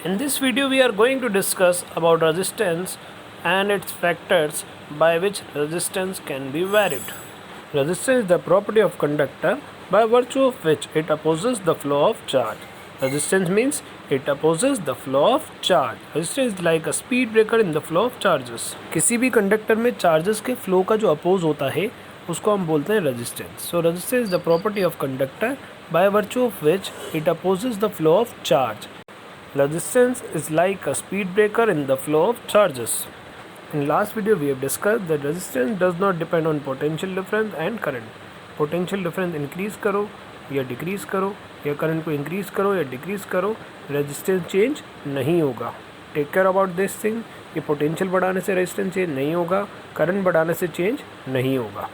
In this video we are going to discuss about resistance and its factors by which resistance can be varied. Resistance is the property of conductor by virtue of which it opposes the flow of charge. Resistance means it opposes the flow of charge. Resistance is like a speed breaker in the flow of charges. किसी भी conductor में charges के flow का जो oppose होता है उसको हम बोलते हैं resistance. So resistance is the property of conductor by virtue of which it opposes the flow of charge. Resistance is like a speed breaker in the flow of charges. In last video we have discussed that resistance does not depend on potential difference and current. Potential difference increase करो या decrease करो या current को increase करो या decrease करो, resistance change नहीं होगा. Take care about this thing कि potential बढ़ाने से resistance change नहीं होगा, current बढ़ाने से change नहीं होगा.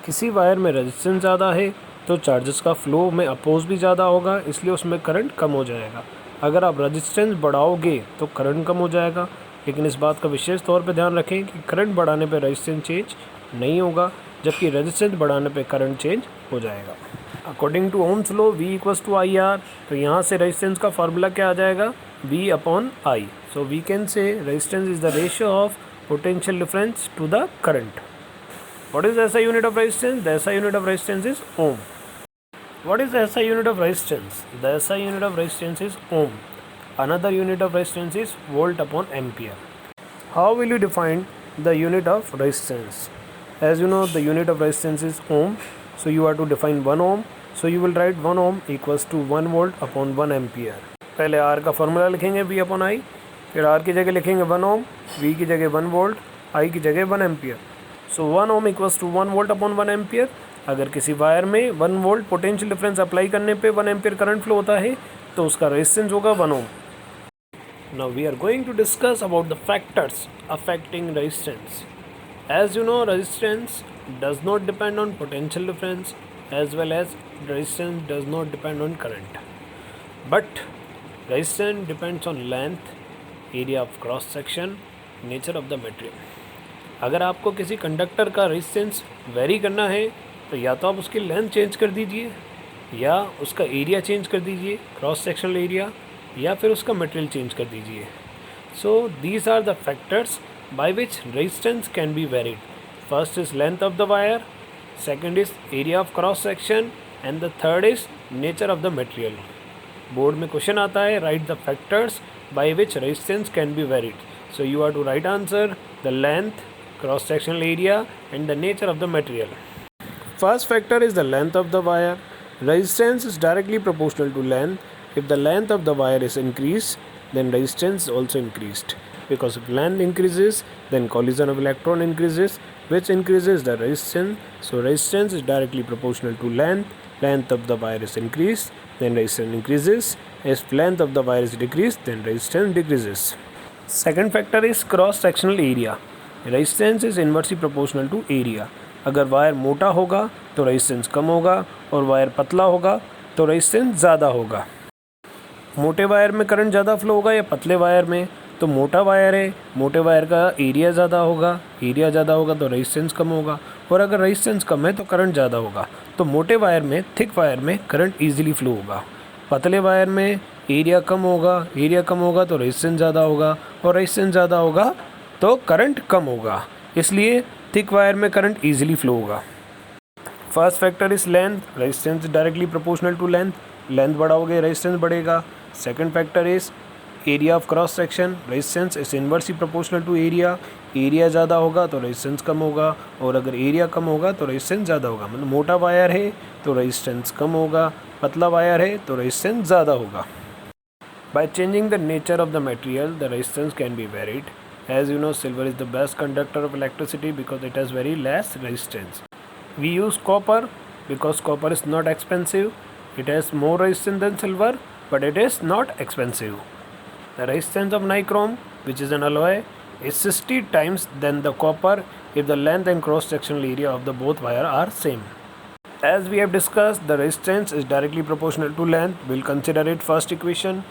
किसी वायर में resistance ज़्यादा है तो चार्जेस का फ्लो में अपोज भी ज़्यादा होगा, इसलिए उसमें करंट कम हो जाएगा. अगर आप रेजिस्टेंस बढ़ाओगे तो करंट कम हो जाएगा, लेकिन इस बात का विशेष तौर पे ध्यान रखें कि करंट बढ़ाने पे रेजिस्टेंस चेंज नहीं होगा, जबकि रेजिस्टेंस बढ़ाने पे करंट चेंज हो जाएगा. According to Ohm's law V equals to IR, तो यहाँ से रेजिस्टेंस का फार्मूला क्या आ जाएगा, V upon I. So we can say resistance is the ratio of potential difference to the current. What is the SI unit of resistance? The SI unit of resistance is ohm. What is the SI unit of resistance? The SI unit of resistance is ohm. Another unit of resistance is volt upon ampere. How will you define the unit of resistance? As you know, the unit of resistance is ohm. So you have to define 1 ohm. So you will write 1 ohm equals to 1 volt upon 1 ampere. पहले R का formula लिखेंगे V upon I. फिर R की जगह लिखेंगे 1 ohm, V की जगह 1 volt, I की जगह 1 ampere. So 1 ohm equals to 1 volt upon 1 ampere. अगर किसी वायर में 1 वोल्ट पोटेंशियल डिफरेंस अप्लाई करने पे 1 एम्पियर करंट फ्लो होता है तो उसका रेजिस्टेंस होगा 1 ohm. Now we are going to discuss about the factors affecting resistance. As you know, resistance does not depend on potential difference as well as resistance does not depend on current, but resistance depends on length, area of cross section, nature of the material. अगर आपको किसी conductor का resistance very करना है तो या तो आप उसकी लेंथ चेंज कर दीजिए या उसका एरिया चेंज कर दीजिए, क्रॉस सेक्शनल एरिया, या फिर उसका मटेरियल चेंज कर दीजिए. So these are the factors by which resistance can be varied. First is length of the wire, second is area of cross section, and the third is nature of the material. Board में question आता है, write the factors by which resistance can be varied. So you have to write answer the length, cross sectional area and the nature of the material. First factor is the length of the wire. Resistance is directly proportional to length. If the length of the wire is increased, then resistance is also increased, because if length increases then collision of electron increases, which increases the resistance. So resistance is directly proportional to length. Length of the wire is increased, then resistance increases. If length of the wire is decreased, then resistance decreases. Second factor is cross sectional area. Resistance is inversely proportional to area. अगर wire मोटा होगा तो resistance कम होगा और wire पतला होगा तो resistance ज़्यादा होगा. मोटे वायर में करंट ज़्यादा फ्लो होगा या पतले वायर में, तो मोटा वायर है, मोटे वायर का एरिया ज़्यादा होगा, एरिया ज़्यादा होगा तो रेजिस्टेंस कम होगा, और अगर रेजिस्टेंस कम है तो करंट ज़्यादा होगा. तो मोटे वायर में, थिक वायर में करंट ईजिली फ्लो होगा. पतले वायर में एरिया कम होगा, एरिया कम होगा तो रेजिस्टेंस ज़्यादा होगा, और रेजिस्टेंस ज़्यादा होगा तो करंट कम होगा, इसलिए थिक वायर में करंट इजीली फ्लो होगा. First factor is length. Resistance directly proportional to length. Length बढ़ाओगे रेजिस्टेंस बढ़ेगा. Second factor is area of cross section. Resistance is inversely proportional to area. Area ज़्यादा होगा तो रेजिस्टेंस कम होगा, और अगर एरिया कम होगा तो रेजिस्टेंस ज़्यादा होगा. मतलब मोटा वायर है तो रेजिस्टेंस कम होगा, पतला वायर है तो रेजिस्टेंस ज़्यादा होगा. By changing the nature of the material the resistance can be varied. As you know, silver is the best conductor of electricity because it has very less resistance. We use copper because copper is not expensive. It has more resistance than silver, but it is not expensive. The resistance of nichrome, which is an alloy, is 60 times than the copper if the length and cross-sectional area of the both wire are same. As we have discussed, the resistance is directly proportional to length. We'll consider it first equation.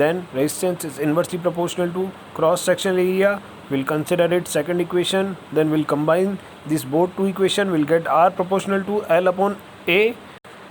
Then resistance is inversely proportional to cross sectional area. We'll consider it second equation. Then we'll combine these both two equation. We'll get R proportional to L upon A.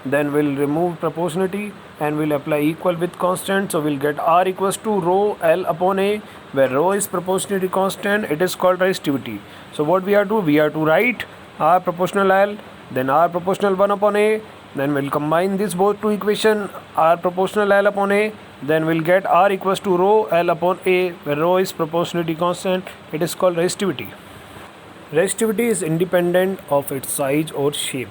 then we'll remove proportionality and we'll apply equal with constant. So we'll get R equals to rho L upon A, where rho is proportionality constant. It is called resistivity. So what we are to write R proportional L, then R proportional 1 upon A, then we'll combine this both two equation, R proportional L upon A, then we'll get R equals to rho L upon A, where rho is proportionality constant. It is called resistivity. Resistivity is independent of its size or shape.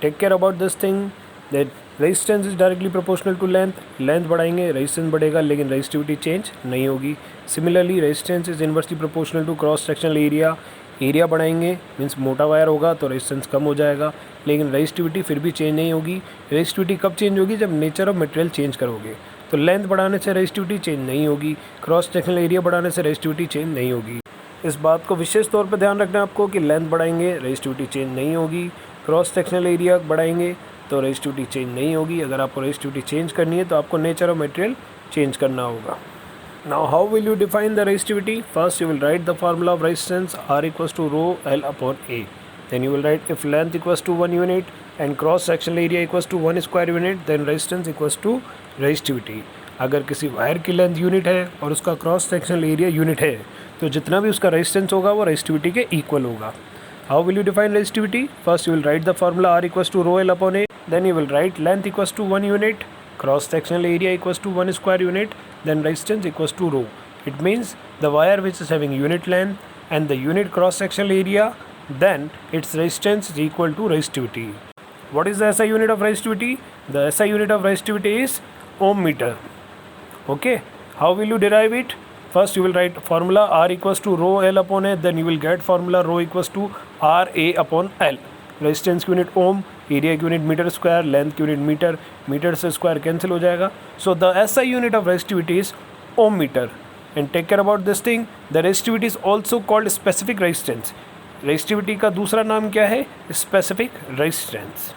Take care about this thing, that resistance is directly proportional to length. Length बढ़ाएंगे resistance बढ़ेगा, लेकिन resistivity change नहीं होगी. Similarly, resistance is inversely proportional to cross sectional area. Area बढ़ाएंगे means मोटा wire होगा तो resistance कम हो जाएगा, लेकिन रेजिस्टिविटी फिर भी चेंज नहीं होगी. रेजिस्टिविटी कब चेंज होगी? जब नेचर ऑफ मटेरियल चेंज करोगे. तो लेंथ बढ़ाने से रेजिस्टिविटी चेंज नहीं होगी, क्रॉस सेक्शनल एरिया बढ़ाने से रेजिस्टिविटी चेंज नहीं होगी. इस बात को विशेष तौर पर ध्यान रखना है आपको कि लेंथ बढ़ाएंगे रेजिस्टिविटी चेंज नहीं होगी, क्रॉस सेक्शनल एरिया बढ़ाएंगे तो रेजिस्टिविटी चेंज नहीं होगी. अगर आपको रेजिस्टिविटी चेंज करनी है तो आपको नेचर ऑफ मटेरियल चेंज करना होगा. Now how will you define the resistivity? First you will write the formula of resistance R equals to rho L upon A. Then you will write if length equals to 1 unit and cross sectional area equals to 1 square unit, then resistance equals to resistivity. अगर किसी wire की length unit है और उसका cross sectional area unit है तो जितना भी उसका रेजिस्टेंस होगा वो रेजिस्टिविटी के इक्वल होगा. How will you define resistivity? First you will write the formula R equals to rho L upon A. Then you will write length equals to 1 unit, cross sectional area equals to 1 square unit, then resistance equals to rho. It means the wire which is having unit length and the unit cross sectional area, then its resistance is equal to resistivity. What is the SI unit of resistivity? The SI unit of resistivity is ohm meter. Okay, how will you derive it? First you will write formula R equals to rho L upon A, then you will get formula rho equals to RA upon L. Resistance unit ohm, area unit metre square, length unit metre, metre से square cancel हो जाएगा. So the SI unit of resistivity is ohm metre. And take care about this thing, the resistivity is also called specific resistance. Resistivity का दूसरा नाम क्या है? Specific resistance.